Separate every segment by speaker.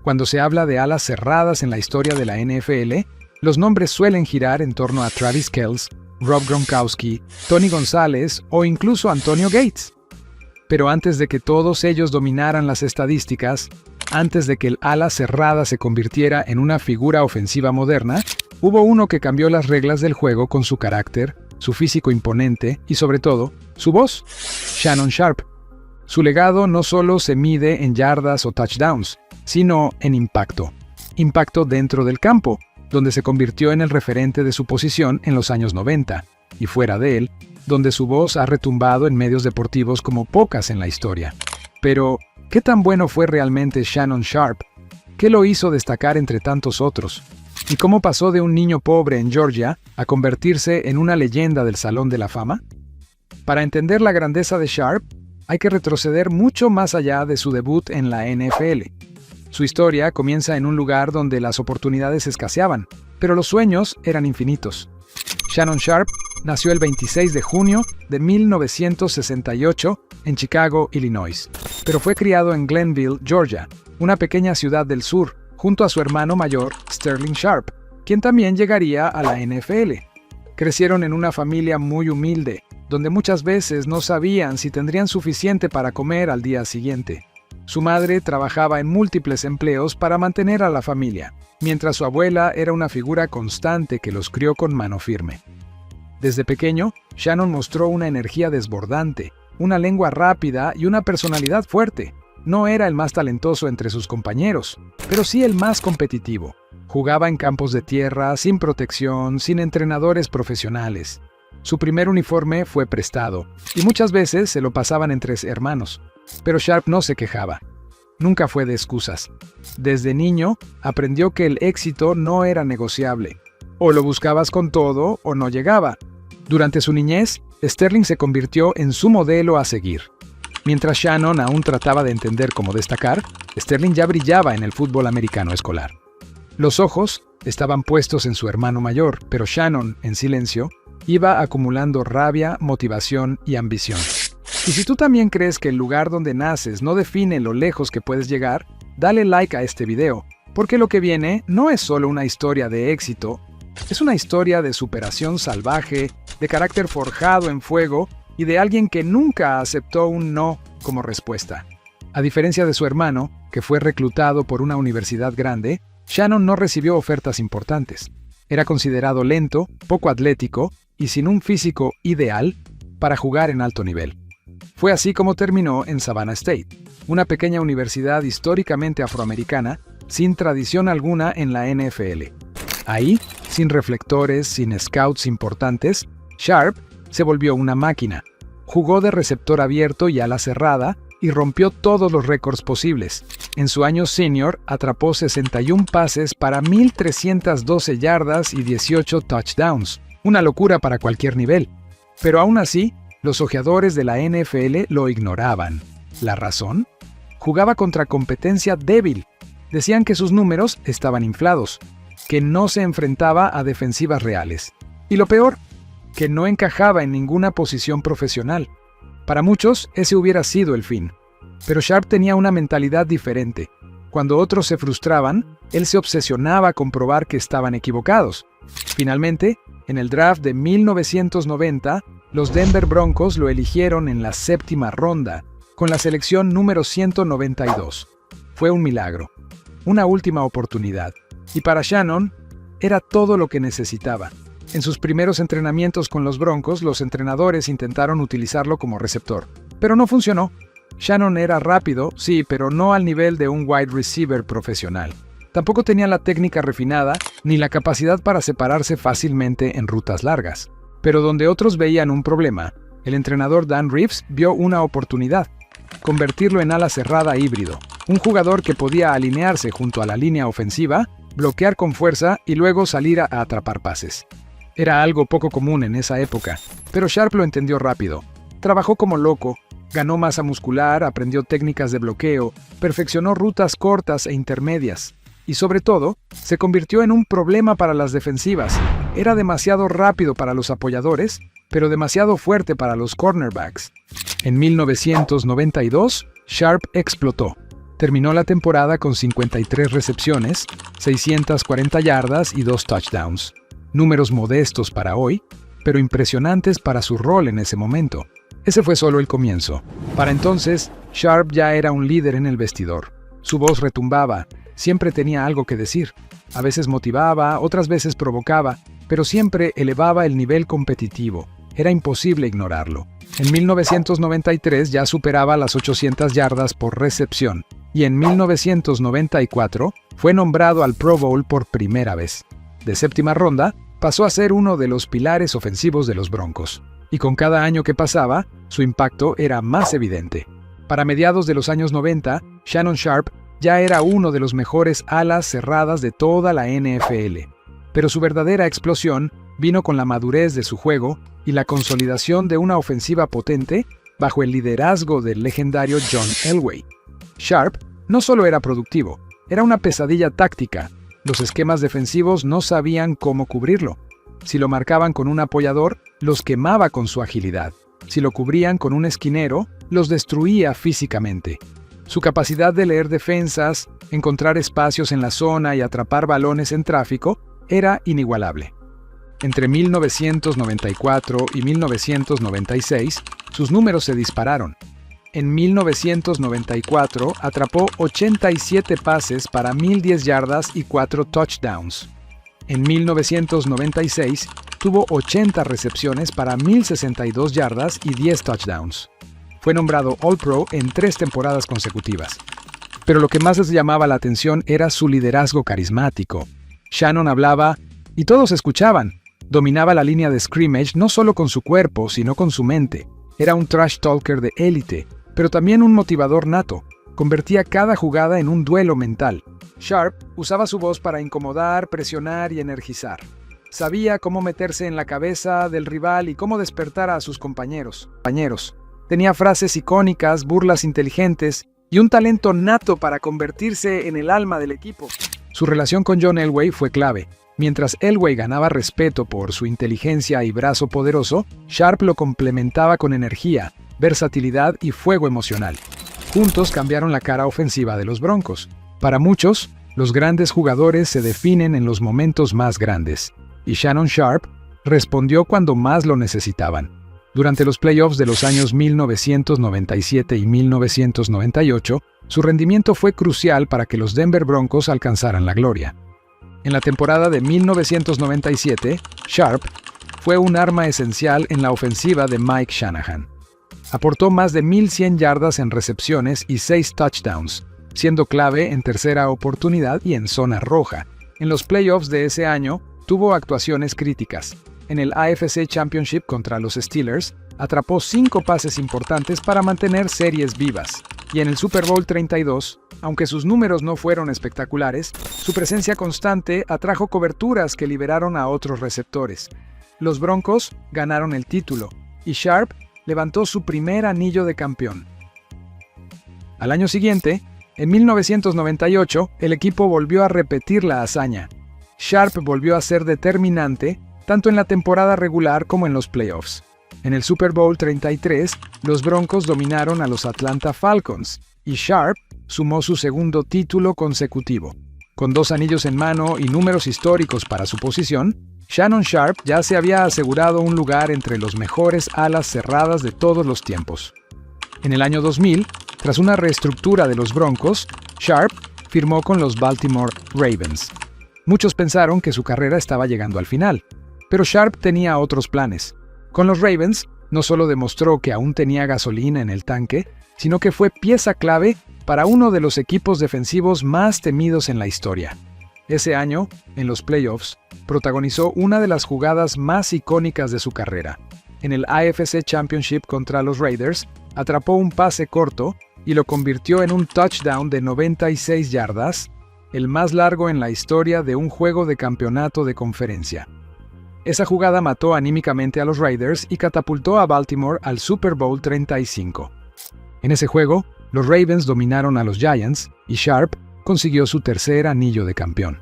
Speaker 1: Cuando se habla de alas cerradas en la historia de la NFL, los nombres suelen girar en torno a Travis Kelce, Rob Gronkowski, Tony González o incluso Antonio Gates. Pero antes de que todos ellos dominaran las estadísticas, antes de que el ala cerrada se convirtiera en una figura ofensiva moderna, hubo uno que cambió las reglas del juego con su carácter, su físico imponente y sobre todo, su voz, Shannon Sharpe. Su legado no solo se mide en yardas o touchdowns, sino en impacto. Impacto dentro del campo, donde se convirtió en el referente de su posición en los años 90, y fuera de él, donde su voz ha retumbado en medios deportivos como pocas en la historia. Pero, ¿qué tan bueno fue realmente Shannon Sharpe? ¿Qué lo hizo destacar entre tantos otros? ¿Y cómo pasó de un niño pobre en Georgia a convertirse en una leyenda del Salón de la Fama? Para entender la grandeza de Sharpe, hay que retroceder mucho más allá de su debut en la NFL. Su historia comienza en un lugar donde las oportunidades escaseaban, pero los sueños eran infinitos. Shannon Sharpe nació el 26 de junio de 1968 en Chicago, Illinois, pero fue criado en Glenville, Georgia, una pequeña ciudad del sur, junto a su hermano mayor, Sterling Sharpe, quien también llegaría a la NFL. Crecieron en una familia muy humilde, donde muchas veces no sabían si tendrían suficiente para comer al día siguiente. Su madre trabajaba en múltiples empleos para mantener a la familia, mientras su abuela era una figura constante que los crió con mano firme. Desde pequeño, Shannon mostró una energía desbordante, una lengua rápida y una personalidad fuerte. No era el más talentoso entre sus compañeros, pero sí el más competitivo. Jugaba en campos de tierra, sin protección, sin entrenadores profesionales. Su primer uniforme fue prestado, y muchas veces se lo pasaban entre hermanos. Pero Sharpe no se quejaba. Nunca fue de excusas. Desde niño, aprendió que el éxito no era negociable. O lo buscabas con todo o no llegaba. Durante su niñez, Sterling se convirtió en su modelo a seguir. Mientras Shannon aún trataba de entender cómo destacar, Sterling ya brillaba en el fútbol americano escolar. Los ojos estaban puestos en su hermano mayor, pero Shannon, en silencio, iba acumulando rabia, motivación y ambición. Y si tú también crees que el lugar donde naces no define lo lejos que puedes llegar, dale like a este video, porque lo que viene no es solo una historia de éxito, es una historia de superación salvaje, de carácter forjado en fuego y de alguien que nunca aceptó un no como respuesta. A diferencia de su hermano, que fue reclutado por una universidad grande, Shannon no recibió ofertas importantes. Era considerado lento, poco atlético y sin un físico ideal para jugar en alto nivel. Fue así como terminó en Savannah State, una pequeña universidad históricamente afroamericana, sin tradición alguna en la NFL. Ahí, sin reflectores, sin scouts importantes, Sharpe se volvió una máquina. Jugó de receptor abierto y ala cerrada y rompió todos los récords posibles. En su año senior, atrapó 61 pases para 1,312 yardas y 18 touchdowns. Una locura para cualquier nivel. Pero aún así, los ojeadores de la NFL lo ignoraban. ¿La razón? Jugaba contra competencia débil. Decían que sus números estaban inflados, que no se enfrentaba a defensivas reales. Y lo peor, que no encajaba en ninguna posición profesional. Para muchos, ese hubiera sido el fin. Pero Sharpe tenía una mentalidad diferente. Cuando otros se frustraban, él se obsesionaba con probar que estaban equivocados. Finalmente, en el draft de 1990, los Denver Broncos lo eligieron en la 7ª ronda, con la selección número 192. Fue un milagro, una última oportunidad. Y para Shannon, era todo lo que necesitaba. En sus primeros entrenamientos con los Broncos, los entrenadores intentaron utilizarlo como receptor, pero no funcionó. Shannon era rápido, sí, pero no al nivel de un wide receiver profesional. Tampoco tenía la técnica refinada ni la capacidad para separarse fácilmente en rutas largas. Pero donde otros veían un problema, el entrenador Dan Reeves vio una oportunidad: convertirlo en ala cerrada híbrido, un jugador que podía alinearse junto a la línea ofensiva, bloquear con fuerza y luego salir a atrapar pases. Era algo poco común en esa época, pero Sharpe lo entendió rápido. Trabajó como loco, ganó masa muscular, aprendió técnicas de bloqueo, perfeccionó rutas cortas e intermedias. Y sobre todo, se convirtió en un problema para las defensivas. Era demasiado rápido para los apoyadores, pero demasiado fuerte para los cornerbacks. En 1992, Sharpe explotó. Terminó la temporada con 53 recepciones, 640 yardas y 2 touchdowns. Números modestos para hoy, pero impresionantes para su rol en ese momento. Ese fue solo el comienzo. Para entonces, Sharp ya era un líder en el vestidor. Su voz retumbaba, siempre tenía algo que decir. A veces motivaba, otras veces provocaba, pero siempre elevaba el nivel competitivo. Era imposible ignorarlo. En 1993 ya superaba las 800 yardas por recepción, y en 1994 fue nombrado al Pro Bowl por primera vez. De séptima ronda, pasó a ser uno de los pilares ofensivos de los Broncos, y con cada año que pasaba, su impacto era más evidente. Para mediados de los años 90, Shannon Sharpe ya era uno de los mejores alas cerradas de toda la NFL, pero su verdadera explosión vino con la madurez de su juego y la consolidación de una ofensiva potente bajo el liderazgo del legendario John Elway. Sharpe no solo era productivo, era una pesadilla táctica. Los esquemas defensivos no sabían cómo cubrirlo. Si lo marcaban con un apoyador, los quemaba con su agilidad. Si lo cubrían con un esquinero, los destruía físicamente. Su capacidad de leer defensas, encontrar espacios en la zona y atrapar balones en tráfico era inigualable. Entre 1994 y 1996, sus números se dispararon. En 1994 atrapó 87 pases para 1,010 yardas y 4 touchdowns. En 1996 tuvo 80 recepciones para 1,062 yardas y 10 touchdowns. Fue nombrado All-Pro en 3 temporadas consecutivas. Pero lo que más les llamaba la atención era su liderazgo carismático. Shannon hablaba y todos escuchaban. Dominaba la línea de scrimmage no solo con su cuerpo, sino con su mente. Era un trash talker de élite, pero también un motivador nato. Convertía cada jugada en un duelo mental. Sharpe usaba su voz para incomodar, presionar y energizar. Sabía cómo meterse en la cabeza del rival y cómo despertar a sus compañeros. Tenía frases icónicas, burlas inteligentes y un talento nato para convertirse en el alma del equipo. Su relación con John Elway fue clave. Mientras Elway ganaba respeto por su inteligencia y brazo poderoso, Sharpe lo complementaba con energía, versatilidad y fuego emocional. Juntos cambiaron la cara ofensiva de los Broncos. Para muchos, los grandes jugadores se definen en los momentos más grandes, y Shannon Sharpe respondió cuando más lo necesitaban. Durante los playoffs de los años 1997 y 1998, su rendimiento fue crucial para que los Denver Broncos alcanzaran la gloria. En la temporada de 1997, Sharpe fue un arma esencial en la ofensiva de Mike Shanahan. Aportó más de 1,100 yardas en recepciones y 6 touchdowns, siendo clave en tercera oportunidad y en zona roja. En los playoffs de ese año, tuvo actuaciones críticas. En el AFC Championship contra los Steelers, atrapó 5 pases importantes para mantener series vivas. Y en el Super Bowl 32, aunque sus números no fueron espectaculares, su presencia constante atrajo coberturas que liberaron a otros receptores. Los Broncos ganaron el título, y Sharpe levantó su primer anillo de campeón. Al año siguiente, en 1998, el equipo volvió a repetir la hazaña. Sharpe volvió a ser determinante, tanto en la temporada regular como en los playoffs. En el Super Bowl 33, los Broncos dominaron a los Atlanta Falcons, y Sharpe sumó su segundo título consecutivo. Con 2 anillos en mano y números históricos para su posición, Shannon Sharpe ya se había asegurado un lugar entre los mejores alas cerradas de todos los tiempos. En el año 2000, tras una reestructura de los Broncos, Sharpe firmó con los Baltimore Ravens. Muchos pensaron que su carrera estaba llegando al final, pero Sharpe tenía otros planes. Con los Ravens, no solo demostró que aún tenía gasolina en el tanque, sino que fue pieza clave para uno de los equipos defensivos más temidos en la historia. Ese año, en los playoffs, protagonizó una de las jugadas más icónicas de su carrera. En el AFC Championship contra los Raiders, atrapó un pase corto y lo convirtió en un touchdown de 96 yardas, el más largo en la historia de un juego de campeonato de conferencia. Esa jugada mató anímicamente a los Raiders y catapultó a Baltimore al Super Bowl 35. En ese juego, los Ravens dominaron a los Giants y Sharpe consiguió su tercer anillo de campeón.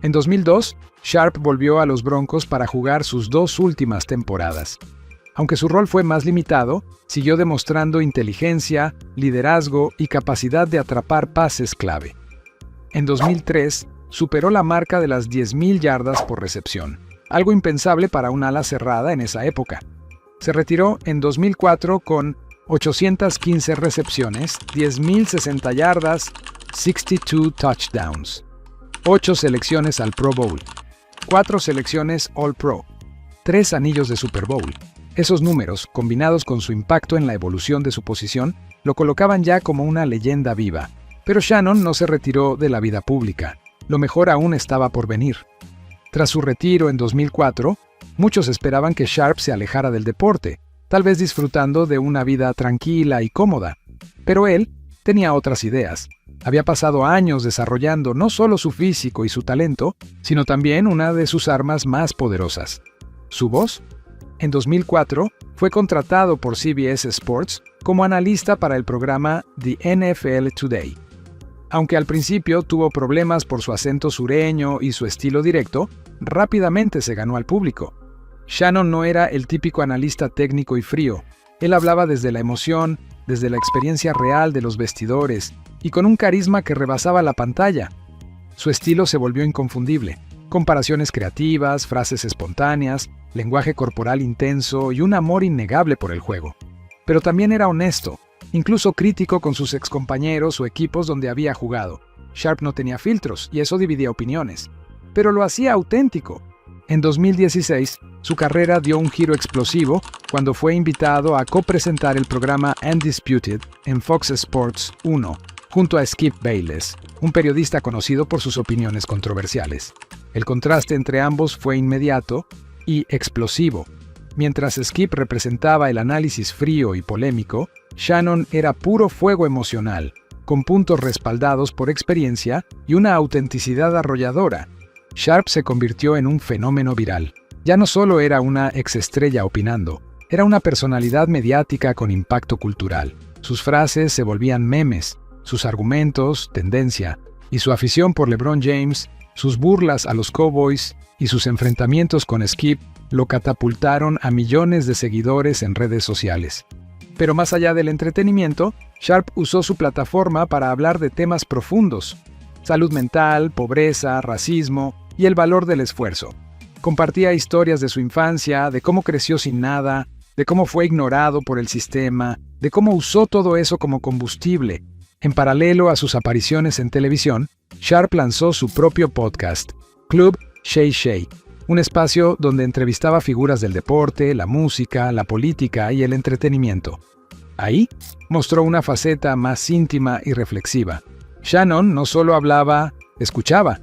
Speaker 1: En 2002, Sharpe volvió a los Broncos para jugar sus 2 últimas temporadas. Aunque su rol fue más limitado, siguió demostrando inteligencia, liderazgo y capacidad de atrapar pases clave. En 2003, superó la marca de las 10.000 yardas por recepción, algo impensable para un ala cerrada en esa época. Se retiró en 2004 con 815 recepciones, 10.060 yardas, 62 touchdowns, 8 selecciones al Pro Bowl, 4 selecciones All-Pro, 3 anillos de Super Bowl. Esos números, combinados con su impacto en la evolución de su posición, lo colocaban ya como una leyenda viva. Pero Shannon no se retiró de la vida pública. Lo mejor aún estaba por venir. Tras su retiro en 2004, muchos esperaban que Sharp se alejara del deporte, tal vez disfrutando de una vida tranquila y cómoda. Pero él tenía otras ideas. Había pasado años desarrollando no solo su físico y su talento, sino también una de sus armas más poderosas: su voz. En 2004, fue contratado por CBS Sports como analista para el programa The NFL Today. Aunque al principio tuvo problemas por su acento sureño y su estilo directo, rápidamente se ganó al público. Shannon no era el típico analista técnico y frío. Él hablaba desde la emoción, desde la experiencia real de los vestidores, y con un carisma que rebasaba la pantalla. Su estilo se volvió inconfundible. Comparaciones creativas, frases espontáneas, lenguaje corporal intenso y un amor innegable por el juego. Pero también era honesto, incluso crítico con sus excompañeros o equipos donde había jugado. Sharp no tenía filtros y eso dividía opiniones, pero lo hacía auténtico. En 2016, su carrera dio un giro explosivo cuando fue invitado a copresentar el programa Undisputed en Fox Sports 1, junto a Skip Bayless, un periodista conocido por sus opiniones controversiales. El contraste entre ambos fue inmediato y explosivo. Mientras Skip representaba el análisis frío y polémico, Shannon era puro fuego emocional, con puntos respaldados por experiencia y una autenticidad arrolladora. Sharp se convirtió en un fenómeno viral. Ya no solo era una exestrella opinando, era una personalidad mediática con impacto cultural. Sus frases se volvían memes, sus argumentos, tendencia, y su afición por LeBron James, sus burlas a los Cowboys y sus enfrentamientos con Skip lo catapultaron a millones de seguidores en redes sociales. Pero más allá del entretenimiento, Sharp usó su plataforma para hablar de temas profundos: salud mental, pobreza, racismo y el valor del esfuerzo. Compartía historias de su infancia, de cómo creció sin nada, de cómo fue ignorado por el sistema, de cómo usó todo eso como combustible. En paralelo a sus apariciones en televisión, Sharp lanzó su propio podcast, Club Shay Shay, un espacio donde entrevistaba figuras del deporte, la música, la política y el entretenimiento. Ahí mostró una faceta más íntima y reflexiva. Shannon no solo hablaba, escuchaba.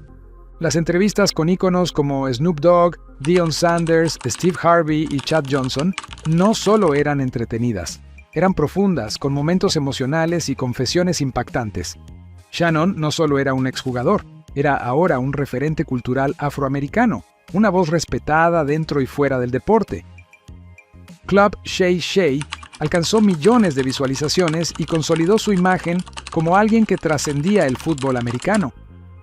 Speaker 1: Las entrevistas con íconos como Snoop Dogg, Deion Sanders, Steve Harvey y Chad Johnson no solo eran entretenidas, eran profundas, con momentos emocionales y confesiones impactantes. Shannon no solo era un exjugador, era ahora un referente cultural afroamericano, una voz respetada dentro y fuera del deporte. Club Shay Shay alcanzó millones de visualizaciones y consolidó su imagen como alguien que trascendía el fútbol americano.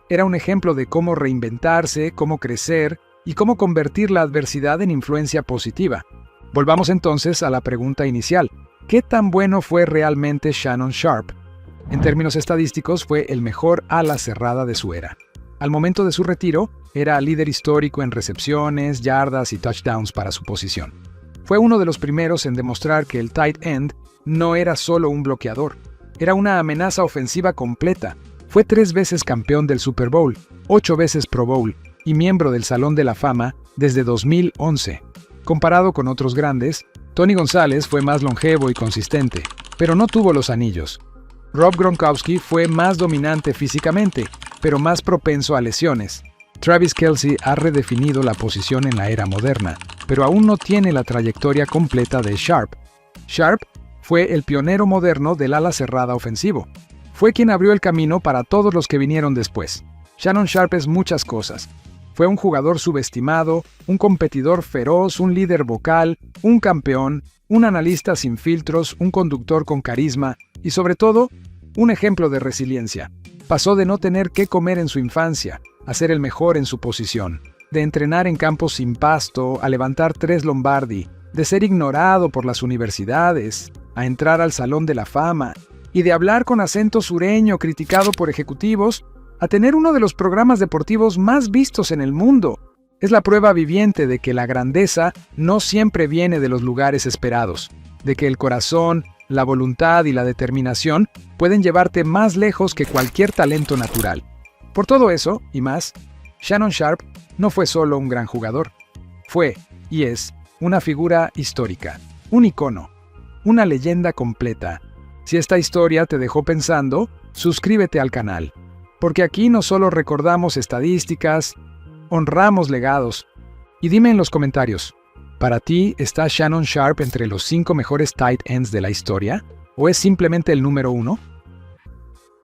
Speaker 1: Era un ejemplo de cómo reinventarse, cómo crecer y cómo convertir la adversidad en influencia positiva. Volvamos entonces a la pregunta inicial: ¿qué tan bueno fue realmente Shannon Sharp? En términos estadísticos, fue el mejor ala cerrada de su era. Al momento de su retiro, era líder histórico en recepciones, yardas y touchdowns para su posición. Fue uno de los primeros en demostrar que el tight end no era solo un bloqueador, era una amenaza ofensiva completa. Fue 3 veces campeón del Super Bowl, 8 veces Pro Bowl y miembro del Salón de la Fama desde 2011. Comparado con otros grandes, Tony González fue más longevo y consistente, pero no tuvo los anillos. Rob Gronkowski fue más dominante físicamente, pero más propenso a lesiones. Travis Kelce ha redefinido la posición en la era moderna, pero aún no tiene la trayectoria completa de Sharp. Sharp fue el pionero moderno del ala cerrada ofensivo. Fue quien abrió el camino para todos los que vinieron después. Shannon Sharp es muchas cosas. Fue un jugador subestimado, un competidor feroz, un líder vocal, un campeón, un analista sin filtros, un conductor con carisma y, sobre todo, un ejemplo de resiliencia. Pasó de no tener qué comer en su infancia a ser el mejor en su posición, de entrenar en campos sin pasto a levantar 3 Lombardi, de ser ignorado por las universidades, a entrar al Salón de la Fama, y de hablar con acento sureño criticado por ejecutivos, a tener uno de los programas deportivos más vistos en el mundo. Es la prueba viviente de que la grandeza no siempre viene de los lugares esperados, de que el corazón, la voluntad y la determinación pueden llevarte más lejos que cualquier talento natural. Por todo eso, y más, Shannon Sharpe no fue solo un gran jugador. Fue, y es, una figura histórica, un icono, una leyenda completa. Si esta historia te dejó pensando, suscríbete al canal, porque aquí no solo recordamos estadísticas, honramos legados. Y dime en los comentarios, ¿para ti está Shannon Sharpe entre los 5 mejores tight ends de la historia? ¿O es simplemente el número 1?